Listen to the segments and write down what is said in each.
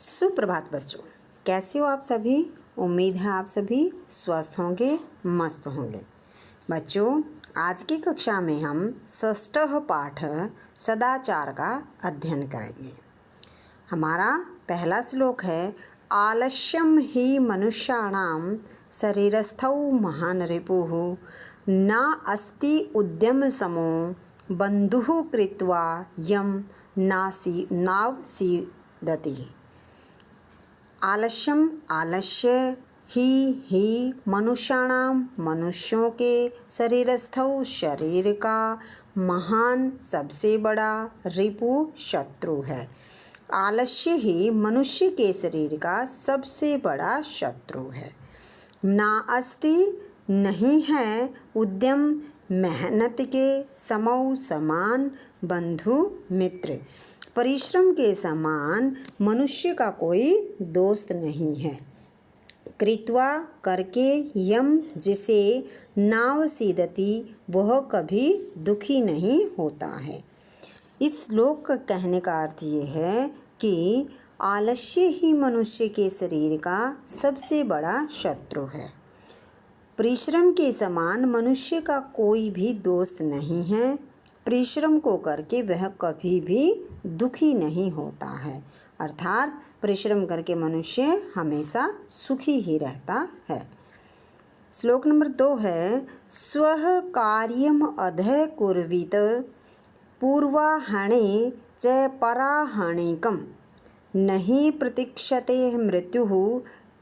सुप्रभात बच्चों, कैसे हो आप सभी। उम्मीद है आप सभी स्वस्थ होंगे, मस्त होंगे। बच्चों, आज की कक्षा में हम षष्ठ पाठ सदाचार का अध्ययन करेंगे। हमारा पहला श्लोक है, आलस्यम ही मनुष्याणां शरीरस्थौ महान रिपुः न अस्ति उद्यम समो बन्धुः कृत्वा यम नावसीदति। आलस्यम आलस्य ही मनुष्याणाम मनुष्यों के शरीरस्थौ शरीर का महान सबसे बड़ा रिपु शत्रु है। आलस्य ही मनुष्य के शरीर का सबसे बड़ा शत्रु है। ना अस्ति नहीं है, उद्यम मेहनत के समौ समान बंधु मित्र, परिश्रम के समान मनुष्य का कोई दोस्त नहीं है। कृत्वा करके यम जिसे नावसीदति वह कभी दुखी नहीं होता है। इस श्लोक का कहने का अर्थ ये है कि आलस्य ही मनुष्य के शरीर का सबसे बड़ा शत्रु है। परिश्रम के समान मनुष्य का कोई भी दोस्त नहीं है। परिश्रम को करके वह कभी भी दुखी नहीं होता है, अर्थात परिश्रम करके मनुष्य हमेशा सुखी ही रहता है। श्लोक नंबर 2 है, स्वः कार्यम अधः कुर्वीत पूर्वाहणे च पराहणिकं नहि प्रतीक्षते मृत्युः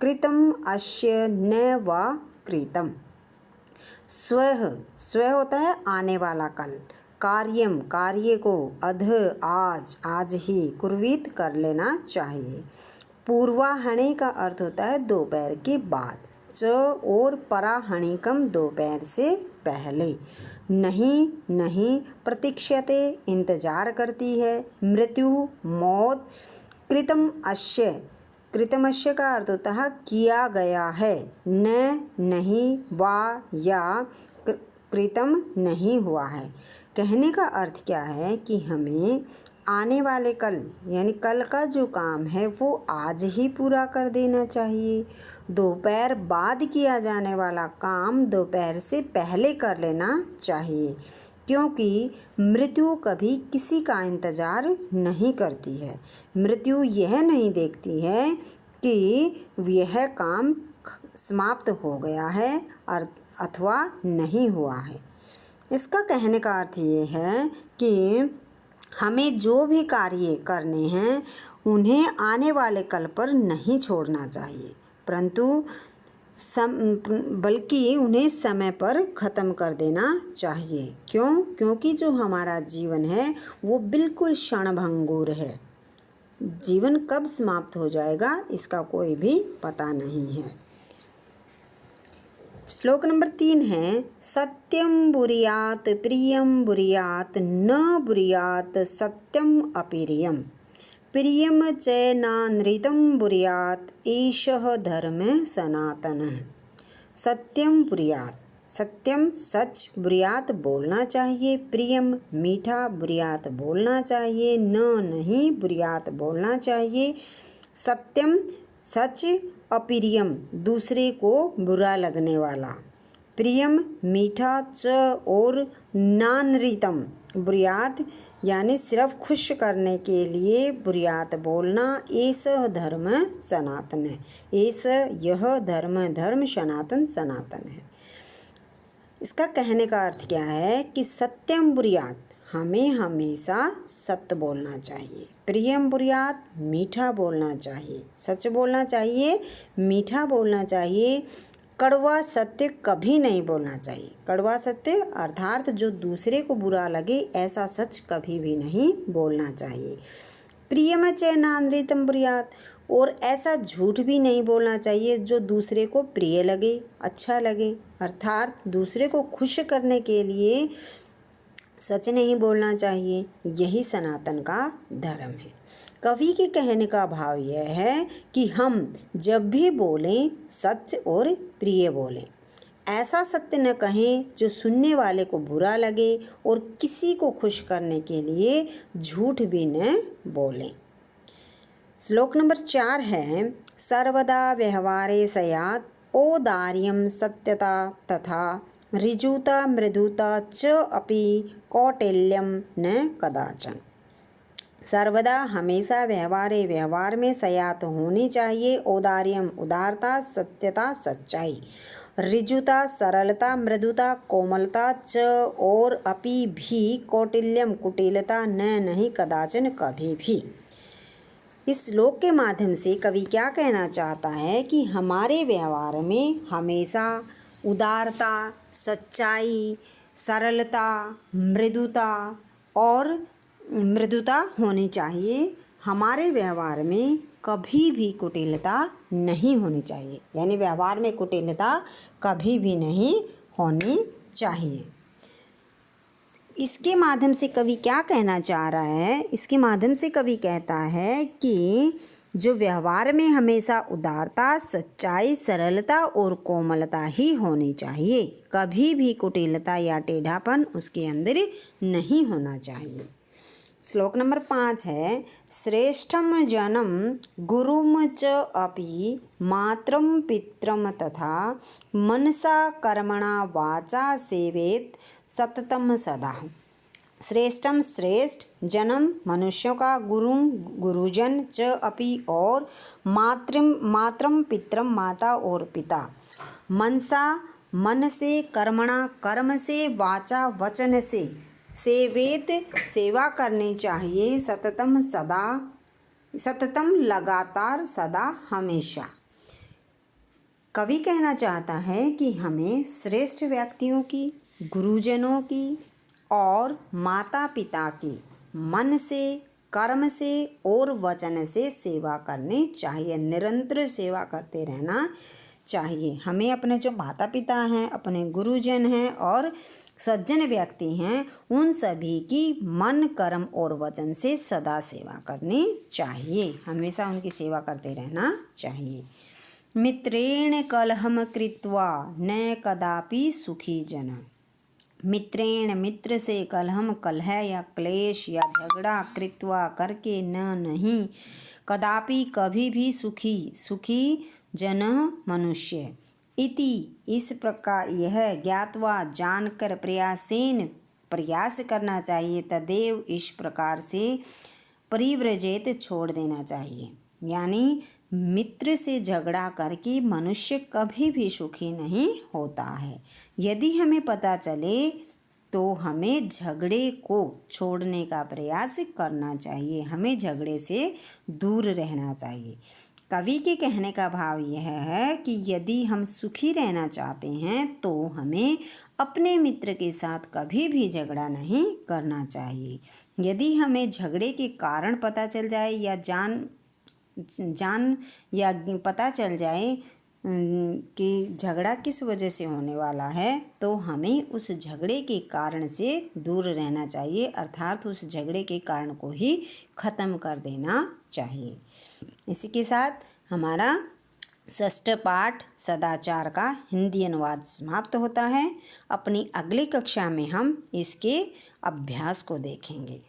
कृतम् अस्य न वा कृतम्। स्व होता है आने वाला कल, कार्यम कार्य को, अध आज ही, कुर्वीत कर लेना चाहिए। पूर्वाहणे का अर्थ होता है दोपहर के बाद, च और पराहणिकम दोपहर से पहले। नहीं प्रतीक्षते इंतजार करती है, मृत्यु मौत। कृतम अश्य का अर्थ होता है किया गया है, नहीं वा या कृतम नहीं हुआ है। कहने का अर्थ क्या है कि हमें आने वाले कल यानी कल का जो काम है वो आज ही पूरा कर देना चाहिए। दोपहर बाद किया जाने वाला काम दोपहर से पहले कर लेना चाहिए, क्योंकि मृत्यु कभी किसी का इंतज़ार नहीं करती है। मृत्यु यह नहीं देखती है कि यह काम समाप्त हो गया है अथवा नहीं हुआ है। इसका कहने का अर्थ ये है कि हमें जो भी कार्य करने हैं उन्हें आने वाले कल पर नहीं छोड़ना चाहिए, परंतु बल्कि उन्हें समय पर ख़त्म कर देना चाहिए। क्योंकि जो हमारा जीवन है वो बिल्कुल क्षणभंगुर है। जीवन कब समाप्त हो जाएगा इसका कोई भी पता नहीं है। श्लोक नंबर 3 है, सत्यम बुरियात प्रियम बुरियात न बुरियात सत्यम अप्रियम प्रियम च नानृतं बुरियात एषः धर्म सनातनः। सत्यम बुरियात, सत्यम सच, बुरियात बोलना चाहिए, प्रियम मीठा, बुरियात बोलना चाहिए, नहीं बुरियात बोलना चाहिए, सत्यम सच, अप्रियम दूसरे को बुरा लगने वाला, प्रियम मीठा, च और नानृतम बुरियात यानी सिर्फ खुश करने के लिए बुरियात बोलना। ऐसा धर्म सनातन है, ऐसा यह धर्म सनातन है। इसका कहने का अर्थ क्या है कि सत्यम बुरियात हमें हमेशा सत्य बोलना चाहिए, प्रियम बुरियात मीठा बोलना चाहिए, सच बोलना चाहिए, मीठा बोलना चाहिए, कड़वा सत्य कभी नहीं बोलना चाहिए। कड़वा सत्य अर्थात जो दूसरे को बुरा लगे ऐसा सच कभी भी नहीं बोलना चाहिए। प्रियम च नानृतं बुरियात, और ऐसा झूठ भी नहीं बोलना चाहिए जो दूसरे को प्रिय लगे, अच्छा लगे, अर्थात दूसरे को खुश करने के लिए सच नहीं बोलना चाहिए। यही सनातन का धर्म है। कवि के कहने का भाव यह है कि हम जब भी बोलें सच और प्रिय बोलें, ऐसा सत्य न कहें जो सुनने वाले को बुरा लगे और किसी को खुश करने के लिए झूठ भी न बोलें। श्लोक नंबर 4 है सर्वदा व्यवहारे स्यात् औदार्यं सत्यता तथा ऋजुता मृदुता च अपि कौटिल्यं न कदाचन। सर्वदा हमेशा व्यवहार में स्यात् होनी चाहिए औदार्यम उदारता, सत्यता सच्चाई, ऋजुता सरलता, मृदुता कोमलता, च और अपि भी कौटिल्यम कुटिलता, न नहीं कदाचन कभी भी। इस श्लोक के माध्यम से कवि क्या कहना चाहता है कि हमारे व्यवहार में हमेशा उदारता, सच्चाई, सरलता, मृदुता होनी चाहिए। हमारे व्यवहार में कभी भी कुटिलता नहीं होनी चाहिए, यानी व्यवहार में कुटिलता कभी भी नहीं होनी चाहिए। इसके माध्यम से कवि क्या कहना चाह रहा है? इसके माध्यम से कवि कहता है कि जो व्यवहार में हमेशा उदारता, सच्चाई, सरलता और कोमलता ही होनी चाहिए, कभी भी कुटिलता या टेढ़ापन उसके अंदर नहीं होना चाहिए। श्लोक नंबर 5 है श्रेष्ठम जनम गुरुम च अपि मात्रम पित्रम तथा मनसा कर्मणा वाचा सेवेत सततम सदा। श्रेष्ठम श्रेष्ठ, जन्म मनुष्यों का, गुरुजन, च अपि और, मात्रम पित्रम माता और पिता, मनसा मन से, कर्मणा कर्म से, वाचा वचन से, सेवेत सेवा करनी चाहिए, सततम सदा, सततम लगातार, सदा हमेशा। कवि कहना चाहता है कि हमें श्रेष्ठ व्यक्तियों की, गुरुजनों की और माता पिता की मन से, कर्म से और वचन से सेवा करनी चाहिए, निरंतर सेवा करते रहना चाहिए। हमें अपने जो माता पिता हैं, अपने गुरुजन हैं और सज्जन व्यक्ति हैं, उन सभी की मन, कर्म और वचन से सदा सेवा करनी चाहिए, हमेशा उनकी सेवा करते रहना चाहिए। मित्रेण कलहम कृत्वा न कदापि सुखी जन। मित्रेण मित्र से, कलहम कलह या क्लेश या झगड़ा, कृत्वा करके, न नहीं, कदापि कभी भी, सुखी जन मनुष्य, इति इस प्रकार, यह ज्ञातवा जानकर, प्रयासेन प्रयास करना चाहिए, तदेव इस प्रकार से, परिव्रजेत छोड़ देना चाहिए। यानी मित्र से झगड़ा करके मनुष्य कभी भी सुखी नहीं होता है। यदि हमें पता चले तो हमें झगड़े को छोड़ने का प्रयास करना चाहिए, हमें झगड़े से दूर रहना चाहिए। कवि के कहने का भाव यह है कि यदि हम सुखी रहना चाहते हैं तो हमें अपने मित्र के साथ कभी भी झगड़ा नहीं करना चाहिए। यदि हमें झगड़े के कारण पता चल जाए या पता चल जाए कि झगड़ा किस वजह से होने वाला है, तो हमें उस झगड़े के कारण से दूर रहना चाहिए, अर्थात उस झगड़े के कारण को ही ख़त्म कर देना चाहिए। इसी के साथ हमारा षष्ठ पाठ सदाचार का हिंदी अनुवाद समाप्त होता है। अपनी अगली कक्षा में हम इसके अभ्यास को देखेंगे।